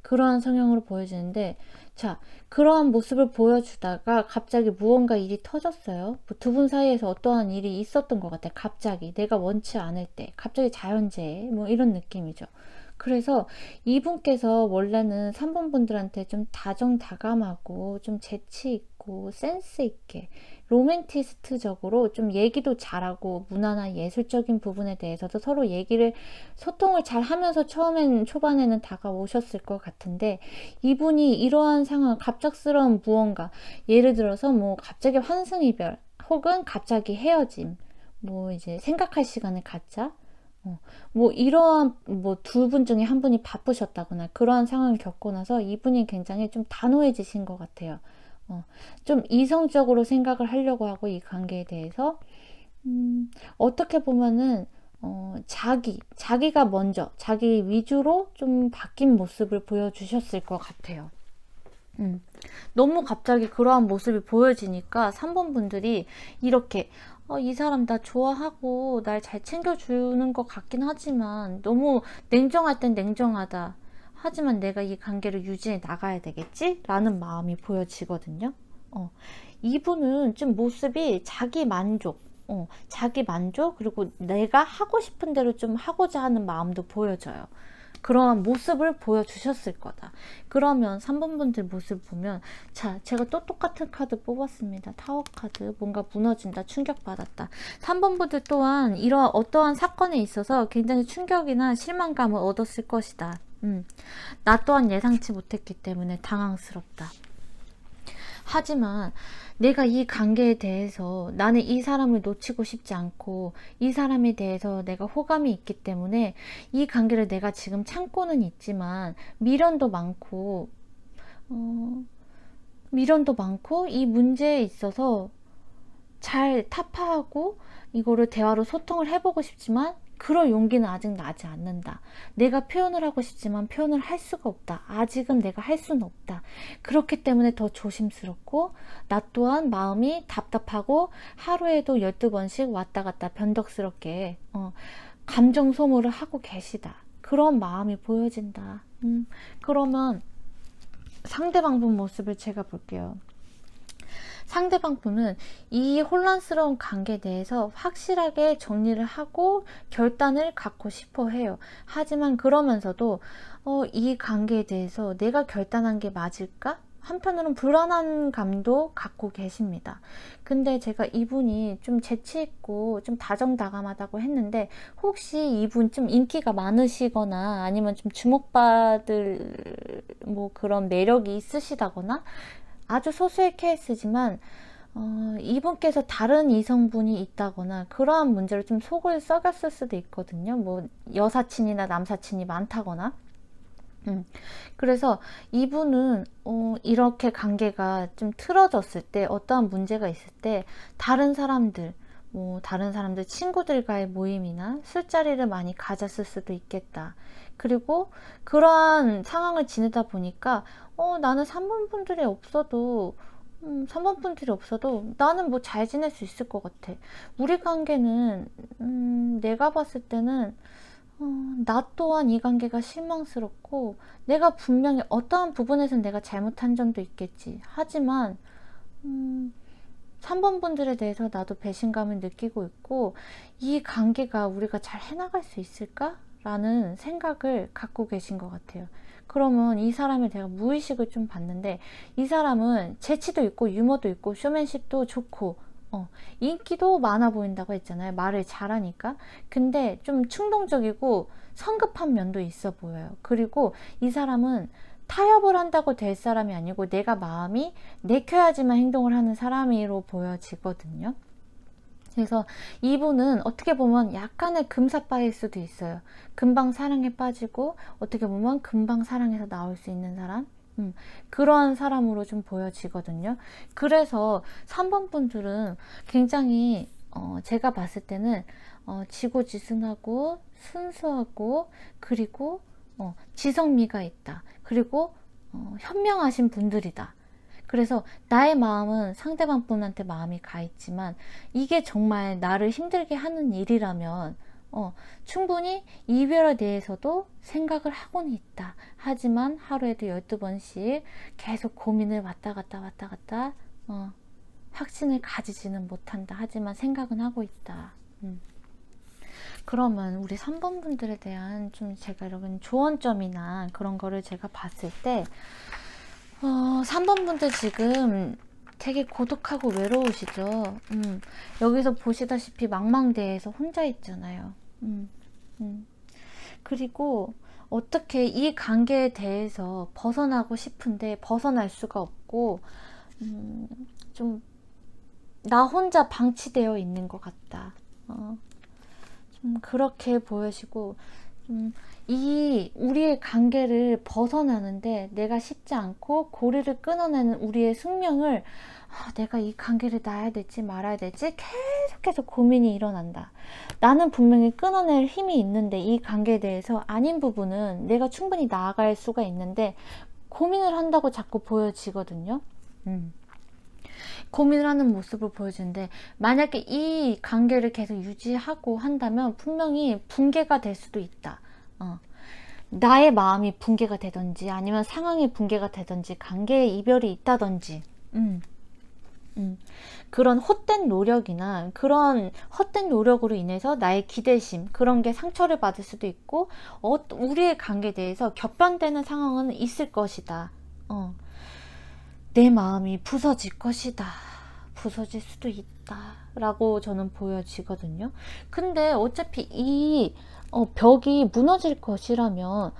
그러한 성향으로 보여지는데, 자, 그러한 모습을 보여주다가 갑자기 무언가 일이 터졌어요. 뭐 두 분 사이에서 어떠한 일이 있었던 것 같아. 갑자기 내가 원치 않을 때 갑자기 자연재해 뭐 이런 느낌이죠. 그래서 이분께서 원래는 3번 분들한테 좀 다정다감하고 좀 재치 있고 센스 있게 로맨티스트적으로 좀 얘기도 잘하고 문화나 예술적인 부분에 대해서도 서로 소통을 잘 하면서 초반에는 다가오셨을 것 같은데, 이분이 이러한 상황, 갑작스러운 무언가, 예를 들어서 뭐 갑자기 환승이별 혹은 갑자기 헤어짐, 뭐 이제 생각할 시간을 갖자, 뭐 이러한 뭐 두 분 중에 한 분이 바쁘셨다거나 그러한 상황을 겪고 나서 이분이 굉장히 좀 단호해지신 것 같아요. 좀 이성적으로 생각을 하려고 하고 이 관계에 대해서 어떻게 보면은 자기가 먼저 자기 위주로 좀 바뀐 모습을 보여주셨을 것 같아요. 너무 갑자기 그러한 모습이 보여지니까 3번 분들이 이렇게 이 사람 나 좋아하고 날 잘 챙겨주는 것 같긴 하지만 너무 냉정할 땐 냉정하다. 하지만 내가 이 관계를 유지해 나가야 되겠지? 라는 마음이 보여지거든요. 이분은 좀 모습이 자기 만족, 그리고 내가 하고 싶은 대로 좀 하고자 하는 마음도 보여져요. 그러한 모습을 보여주셨을 거다. 그러면 3번 분들 모습 보면, 자, 제가 또 똑같은 카드 뽑았습니다. 타워 카드. 뭔가 무너진다, 충격받았다. 3번 분들 또한 이러한 어떠한 사건에 있어서 굉장히 충격이나 실망감을 얻었을 것이다. 나 또한 예상치 못했기 때문에 당황스럽다. 하지만 내가 이 관계에 대해서 나는 이 사람을 놓치고 싶지 않고 이 사람에 대해서 내가 호감이 있기 때문에 이 관계를 내가 지금 참고는 있지만 미련도 많고 이 문제에 있어서 잘 타파하고 이거를 대화로 소통을 해보고 싶지만 그럴 용기는 아직 나지 않는다. 내가 표현을 하고 싶지만 표현을 할 수가 없다. 아직은 내가 할 수는 없다. 그렇기 때문에 더 조심스럽고 나 또한 마음이 답답하고 하루에도 12번씩 왔다 갔다 변덕스럽게 감정 소모를 하고 계시다. 그런 마음이 보여진다. 그러면 상대방 분 모습을 제가 볼게요. 상대방 분은 이 혼란스러운 관계에 대해서 확실하게 정리를 하고 결단을 갖고 싶어 해요. 하지만 그러면서도 이 관계에 대해서 내가 결단한 게 맞을까? 한편으로는 불안한 감도 갖고 계십니다. 근데 제가 이분이 좀 재치있고 좀 다정다감하다고 했는데 혹시 이분 좀 인기가 많으시거나 아니면 좀 주목받을 뭐 그런 매력이 있으시다거나 아주 소수의 케이스지만 이분께서 다른 이성분이 있다거나 그러한 문제로 좀 속을 썩였을 수도 있거든요. 뭐 여사친이나 남사친이 많다거나. 그래서 이분은 이렇게 관계가 좀 틀어졌을 때 어떠한 문제가 있을 때 다른 사람들 친구들과의 모임이나 술자리를 많이 가졌을 수도 있겠다. 그리고 그러한 상황을 지내다 보니까 나는 3번 분들이 없어도 3번 분들이 없어도 나는 뭐 잘 지낼 수 있을 것 같아. 우리 관계는 내가 봤을 때는 나 또한 이 관계가 실망스럽고 내가 분명히 어떠한 부분에서는 내가 잘못한 점도 있겠지. 하지만 3번 분들에 대해서 나도 배신감을 느끼고 있고 이 관계가 우리가 잘 해나갈 수 있을까? 라는 생각을 갖고 계신 것 같아요. 그러면 이 사람을 제가 무의식을 좀 봤는데 이 사람은 재치도 있고 유머도 있고 쇼맨십도 좋고 인기도 많아 보인다고 했잖아요. 말을 잘하니까. 근데 좀 충동적이고 성급한 면도 있어 보여요. 그리고 이 사람은 타협을 한다고 될 사람이 아니고 내가 마음이 내켜야지만 행동을 하는 사람으로 보여지거든요. 그래서 이분은 어떻게 보면 약간의 금사빠일 수도 있어요. 금방 사랑에 빠지고 어떻게 보면 금방 사랑에서 나올 수 있는 사람, 그러한 사람으로 좀 보여지거든요. 그래서 3번 분들은 굉장히 제가 봤을 때는 지고지순하고 순수하고 그리고 지성미가 있다. 그리고 현명하신 분들이다. 그래서 나의 마음은 상대방 분한테 마음이 가 있지만 이게 정말 나를 힘들게 하는 일이라면 충분히 이별에 대해서도 생각을 하고는 있다. 하지만 하루에도 12번씩 계속 고민을 왔다 갔다 확신을 가지지는 못한다. 하지만 생각은 하고 있다. 그러면 우리 3번 분들에 대한 좀 제가 여러분 조언점이나 그런 거를 제가 봤을 때 3번 분들 지금 되게 고독하고 외로우시죠. 여기서 보시다시피 망망대해에서 혼자 있잖아요. 그리고 어떻게 이 관계에 대해서 벗어나고 싶은데 벗어날 수가 없고 좀 나 혼자 방치되어 있는 것 같다. 좀 그렇게 보여지고 이 우리의 관계를 벗어나는데 내가 쉽지 않고 고리를 끊어내는 우리의 숙명을 내가 이 관계를 놔야 될지 말아야 될지 계속해서 고민이 일어난다. 나는 분명히 끊어낼 힘이 있는데 이 관계에 대해서 아닌 부분은 내가 충분히 나아갈 수가 있는데 고민을 한다고 자꾸 보여지거든요. 고민을 하는 모습을 보여주는데 만약에 이 관계를 계속 유지하고 한다면 분명히 붕괴가 될 수도 있다. 나의 마음이 붕괴가 되든지 아니면 상황이 붕괴가 되든지 관계에 이별이 있다든지 그런 헛된 노력이나 그런 헛된 노력으로 인해서 나의 기대심 그런 게 상처를 받을 수도 있고 우리의 관계에 대해서 격변되는 상황은 있을 것이다. 내 마음이 부서질 것이다. 부서질 수도 있다. 라고 저는 보여지거든요. 근데 어차피 이 벽이 무너질 것이라면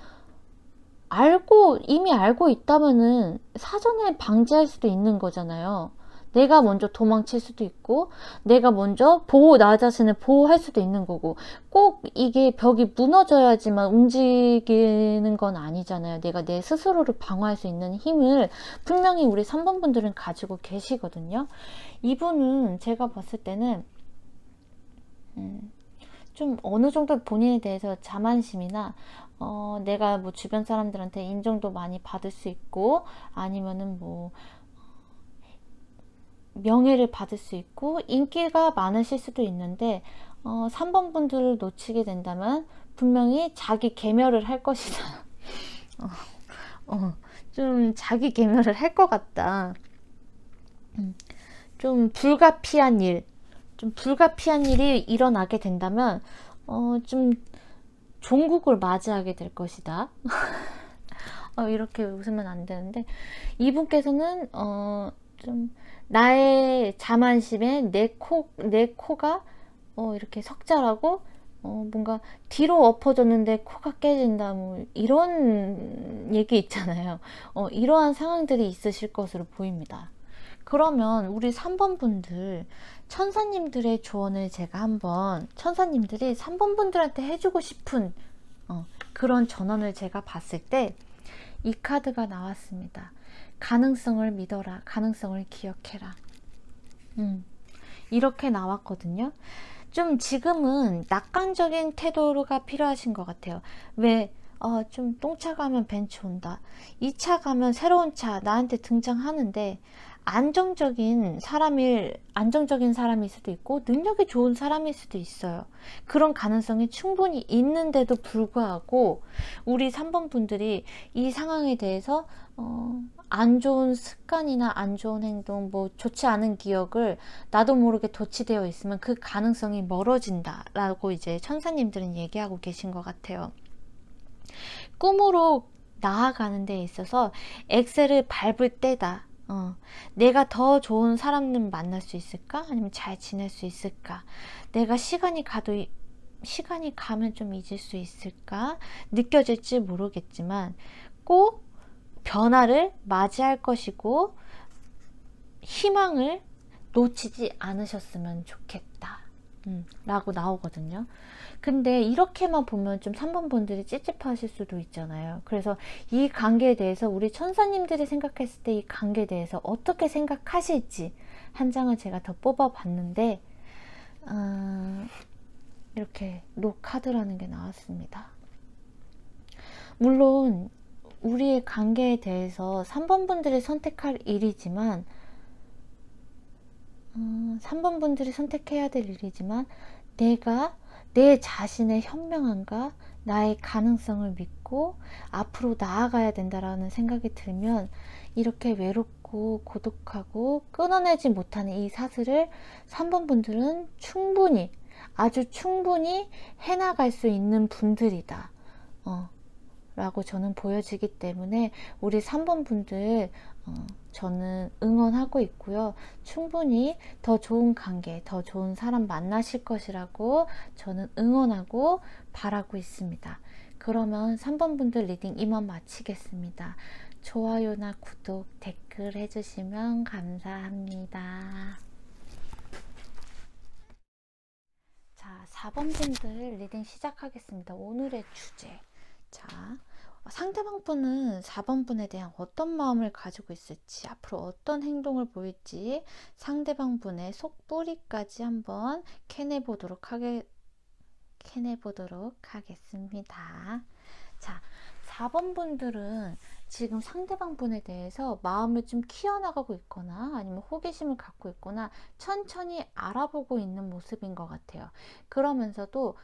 이미 알고 있다면은 사전에 방지할 수도 있는 거잖아요. 내가 먼저 도망칠 수도 있고 내가 먼저 나 자신을 보호할 수도 있는 거고 꼭 이게 벽이 무너져야지만 움직이는 건 아니잖아요. 내가 내 스스로를 방어할 수 있는 힘을 분명히 우리 3번 분들은 가지고 계시거든요. 이분은 제가 봤을 때는 좀 어느 정도 본인에 대해서 자만심이나 내가 뭐 주변 사람들한테 인정도 많이 받을 수 있고 아니면은 뭐 명예를 받을 수 있고 인기가 많으실 수도 있는데 3번 분들을 놓치게 된다면 분명히 자기 개멸을 할 것이다. 좀 자기 개멸을 할 것 같다. 좀 불가피한 일이 일어나게 된다면 좀 종국을 맞이하게 될 것이다. 이렇게 웃으면 안 되는데 이분께서는 좀 나의 자만심에 내 코가 이렇게 석자라고 뭔가 뒤로 엎어졌는데 코가 깨진다 뭐 이런 얘기 있잖아요. 이러한 상황들이 있으실 것으로 보입니다. 그러면 우리 3번 분들 천사님들의 조언을 제가 한번 천사님들이 3번 분들한테 해주고 싶은 그런 전언을 제가 봤을 때 이 카드가 나왔습니다. 가능성을 믿어라. 가능성을 기억해라. 이렇게 나왔거든요. 좀 지금은 낙관적인 태도가 필요하신 것 같아요. 왜? 좀 똥차 가면 벤츠 온다. 2차 가면 새로운 차 나한테 등장하는데 안정적인 사람일 수도 있고 능력이 좋은 사람일 수도 있어요. 그런 가능성이 충분히 있는데도 불구하고 우리 3번 분들이 이 상황에 대해서 안 좋은 습관이나 안 좋은 행동, 뭐 좋지 않은 기억을 나도 모르게 도취되어 있으면 그 가능성이 멀어진다라고 이제 천사님들은 얘기하고 계신 것 같아요. 꿈으로 나아가는 데 있어서 엑셀을 밟을 때다. 내가 더 좋은 사람들 만날 수 있을까? 아니면 잘 지낼 수 있을까? 내가 시간이 가면 좀 잊을 수 있을까? 느껴질지 모르겠지만 꼭 변화를 맞이할 것이고 희망을 놓치지 않으셨으면 좋겠다. 라고 나오거든요. 근데 이렇게만 보면 좀 3번 분들이 찝찝하실 수도 있잖아요. 그래서 이 관계에 대해서 우리 천사님들이 생각했을 때 이 관계에 대해서 어떻게 생각하실지 한 장을 제가 더 뽑아 봤는데 이렇게 노카드라는 게 나왔습니다. 물론 우리의 관계에 대해서 3번 분들이 선택할 일이지만 3번 분들이 선택해야 될 일이지만 내가 내 자신의 현명함과 나의 가능성을 믿고 앞으로 나아가야 된다라는 생각이 들면 이렇게 외롭고 고독하고 끊어내지 못하는 이 사슬을 3번 분들은 충분히 아주 충분히 해나갈 수 있는 분들이다 라고 저는 보여지기 때문에 우리 3번 분들 저는 응원하고 있고요. 충분히 더 좋은 관계, 더 좋은 사람 만나실 것이라고 저는 응원하고 바라고 있습니다. 그러면 3번 분들 리딩 이만 마치겠습니다. 좋아요나 구독, 댓글 해주시면 감사합니다. 자, 4번 분들 리딩 시작하겠습니다. 오늘의 주제. 자, 상대방 분은 4번 분에 대한 어떤 마음을 가지고 있을지, 앞으로 어떤 행동을 보일지 상대방 분의 속뿌리까지 한번 캐내보도록 하겠습니다. 자, 4번 분들은 지금 상대방 분에 대해서 마음을 좀 키워나가고 있거나 아니면 호기심을 갖고 있거나 천천히 알아보고 있는 모습인 것 같아요. 그러면서도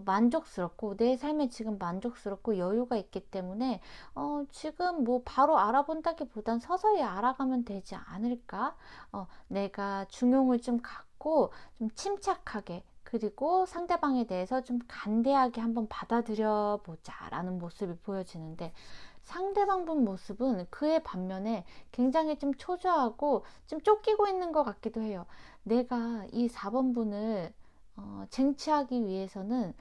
만족스럽고 내 삶에 지금 만족스럽고 여유가 있기 때문에 지금 뭐 바로 알아본다기보단 서서히 알아가면 되지 않을까? 내가 중용을 좀 갖고 좀 침착하게 그리고 상대방에 대해서 좀 간대하게 한번 받아들여 보자 라는 모습이 보여지는데 상대방 분 모습은 그의 반면에 굉장히 좀 초조하고 좀 쫓기고 있는 것 같기도 해요. 내가 이 4번 분을 쟁취하기 위해서는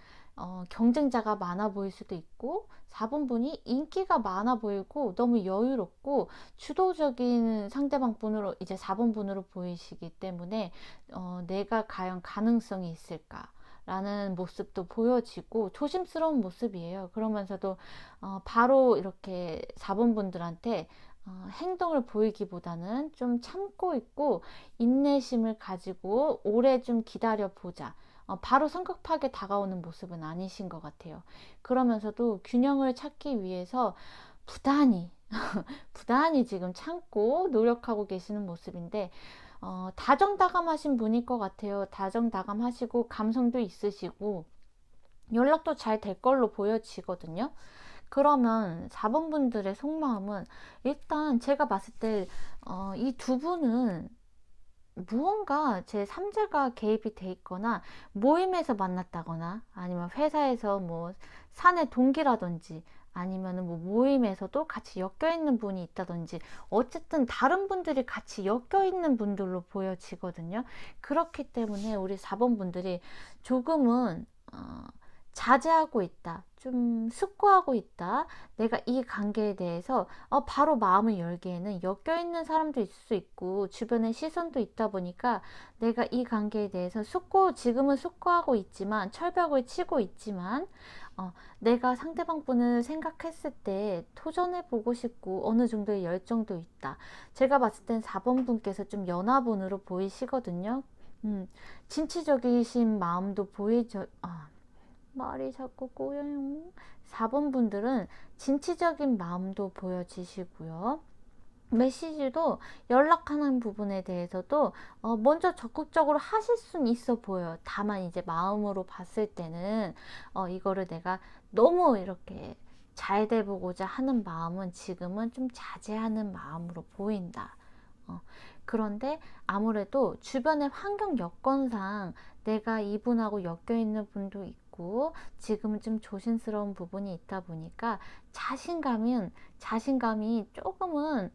경쟁자가 많아 보일 수도 있고 4번 분이 인기가 많아 보이고 너무 여유롭고 주도적인 상대방 분으로 이제 4번 분으로 보이시기 때문에 내가 과연 가능성이 있을까 라는 모습도 보여지고 조심스러운 모습이에요. 그러면서도 바로 이렇게 4번 분들한테 행동을 보이기보다는 좀 참고 있고 인내심을 가지고 오래 좀 기다려 보자. 바로 성급하게 다가오는 모습은 아니신 것 같아요. 그러면서도 균형을 찾기 위해서 부단히 지금 참고 노력하고 계시는 모습인데 다정다감하신 분일 것 같아요. 다정다감하시고 감성도 있으시고 연락도 잘 될 걸로 보여지거든요. 그러면 4번 분들의 속마음은 일단 제가 봤을 때 이 두 분은 무언가 제 3자가 개입이 돼 있거나 모임에서 만났다거나 아니면 회사에서 뭐 사내 동기라든지 아니면 뭐 모임에서도 같이 엮여 있는 분이 있다든지 어쨌든 다른 분들이 같이 엮여 있는 분들로 보여지거든요. 그렇기 때문에 우리 4번 분들이 조금은 자제하고 있다, 좀 숙고하고 있다, 내가 이 관계에 대해서 바로 마음을 열기에는 엮여있는 사람도 있을 수 있고 주변에 시선도 있다 보니까 내가 이 관계에 대해서 지금은 숙고하고 있지만 철벽을 치고 있지만 내가 상대방 분을 생각했을 때 도전해보고 싶고 어느 정도의 열정도 있다. 제가 봤을 땐 4번 분께서 좀 연하분으로 보이시거든요. 진취적이신 마음도 말이 자꾸 꼬여요. 4번 분들은 진취적인 마음도 보여지시고요. 메시지도 연락하는 부분에 대해서도 먼저 적극적으로 하실 수는 있어 보여요. 다만 이제 마음으로 봤을 때는 이거를 내가 너무 이렇게 잘 돼보고자 하는 마음은 지금은 좀 자제하는 마음으로 보인다. 그런데 아무래도 주변의 환경 여건상 내가 이분하고 엮여 있는 분도 있고 지금은 좀 조심스러운 부분이 있다 보니까 자신감이 조금은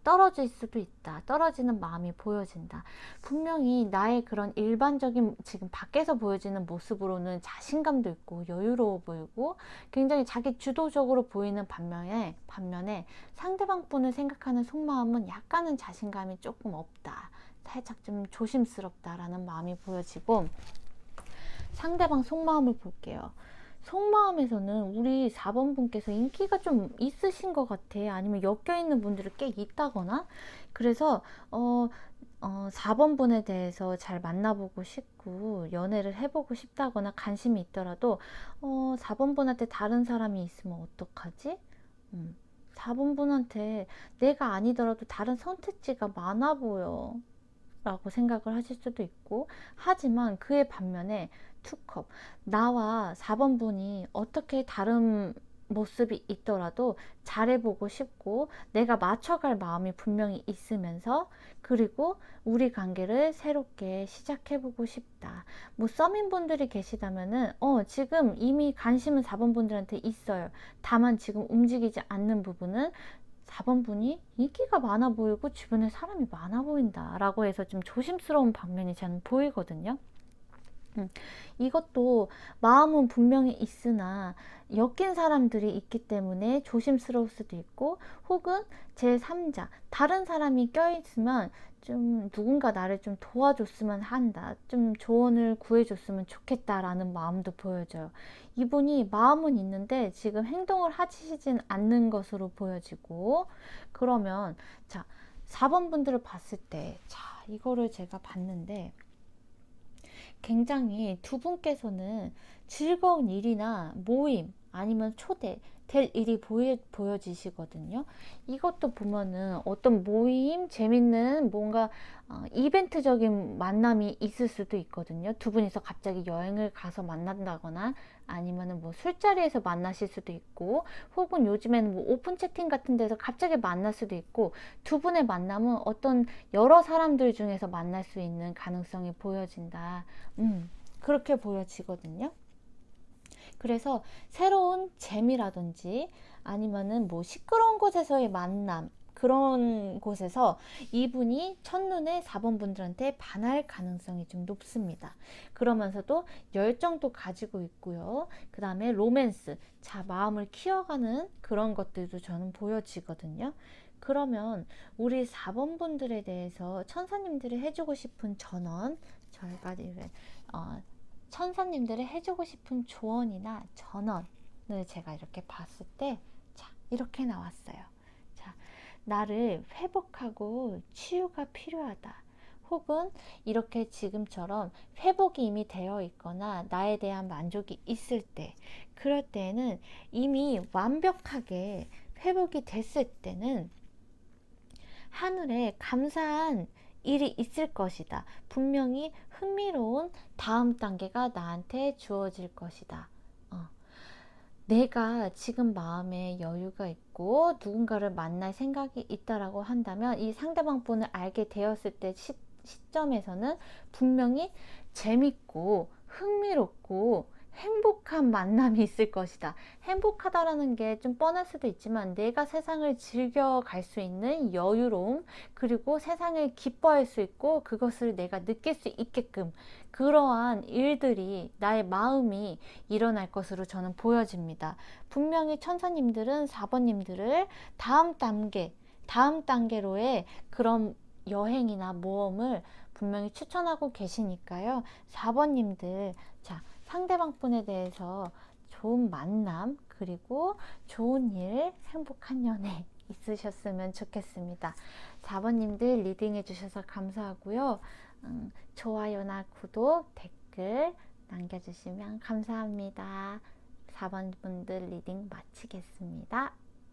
떨어질 수도 있다. 떨어지는 마음이 보여진다. 분명히 나의 그런 일반적인 지금 밖에서 보여지는 모습으로는 자신감도 있고 여유로워 보이고 굉장히 자기 주도적으로 보이는 반면에 상대방 분을 생각하는 속마음은 약간은 자신감이 조금 없다. 살짝 좀 조심스럽다라는 마음이 보여지고 상대방 속마음을 볼게요. 속마음에서는 우리 4번 분께서 인기가 좀 있으신 것 같아. 아니면 엮여 있는 분들이 꽤 있다거나. 그래서 4번 분에 대해서 잘 만나보고 싶고 연애를 해보고 싶다거나 관심이 있더라도 4번 분한테 다른 사람이 있으면 어떡하지? 4번 분한테 내가 아니더라도 다른 선택지가 많아 보여 라고 생각을 하실 수도 있고, 하지만 그의 반면에 투컵, 나와 4번 분이 어떻게 다른 모습이 있더라도 잘해보고 싶고 내가 맞춰갈 마음이 분명히 있으면서, 그리고 우리 관계를 새롭게 시작해보고 싶다. 뭐 썸인 분들이 계시다면은 지금 이미 관심은 4번 분들한테 있어요. 다만 지금 움직이지 않는 부분은 4번 분이 인기가 많아 보이고 주변에 사람이 많아 보인다 라고 해서 좀 조심스러운 방면이 저는 보이거든요. 이것도 마음은 분명히 있으나 엮인 사람들이 있기 때문에 조심스러울 수도 있고, 혹은 제3자 다른 사람이 껴있으면 좀 누군가 나를 좀 도와줬으면 한다, 좀 조언을 구해줬으면 좋겠다라는 마음도 보여져요. 이분이 마음은 있는데 지금 행동을 하시진 않는 것으로 보여지고, 그러면 자 4번 분들을 봤을 때, 자 이거를 제가 봤는데 굉장히 두 분께서는 즐거운 일이나 모임 아니면 초대 될 일이 보여지시거든요. 이것도 보면은 어떤 모임, 재밌는 뭔가 이벤트적인 만남이 있을 수도 있거든요. 두 분이서 갑자기 여행을 가서 만난다거나 아니면은 뭐 술자리에서 만나실 수도 있고, 혹은 요즘에는 뭐 오픈 채팅 같은 데서 갑자기 만날 수도 있고, 두 분의 만남은 어떤 여러 사람들 중에서 만날 수 있는 가능성이 보여진다. 그렇게 보여지거든요. 그래서 새로운 재미라든지 아니면은 뭐 시끄러운 곳에서의 만남, 그런 곳에서 이분이 첫눈에 4번 분들한테 반할 가능성이 좀 높습니다. 그러면서도 열정도 가지고 있고요. 그 다음에 로맨스, 자 마음을 키워가는 그런 것들도 저는 보여지거든요. 그러면 우리 4번 분들에 대해서 천사님들이 해주고 싶은 전원, 저희가 천사님들이 해주고 싶은 조언이나 전언을 제가 이렇게 봤을 때, 자 이렇게 나왔어요. 자, 나를 회복하고 치유가 필요하다. 혹은 이렇게 지금처럼 회복이 이미 되어 있거나 나에 대한 만족이 있을 때, 그럴 때는 이미 완벽하게 회복이 됐을 때는 하늘에 감사한 일이 있을 것이다. 분명히 흥미로운 다음 단계가 나한테 주어질 것이다. 내가 지금 마음에 여유가 있고 누군가를 만날 생각이 있다라고 한다면, 이 상대방 분을 알게 되었을 때 시점에서는 분명히 재밌고 흥미롭고 행복한 만남이 있을 것이다. 행복하다라는 게 좀 뻔할 수도 있지만 내가 세상을 즐겨갈 수 있는 여유로움, 그리고 세상을 기뻐할 수 있고 그것을 내가 느낄 수 있게끔 그러한 일들이, 나의 마음이 일어날 것으로 저는 보여집니다. 분명히 천사님들은 4번님들을 다음 단계로의 그런 여행이나 모험을 분명히 추천하고 계시니까요. 4번님들, 자 상대방 분에 대해서 좋은 만남, 그리고 좋은 일, 행복한 연애 있으셨으면 좋겠습니다. 4번님들 리딩해 주셔서 감사하고요. 좋아요나 구독, 댓글 남겨주시면 감사합니다. 4번 분들 리딩 마치겠습니다.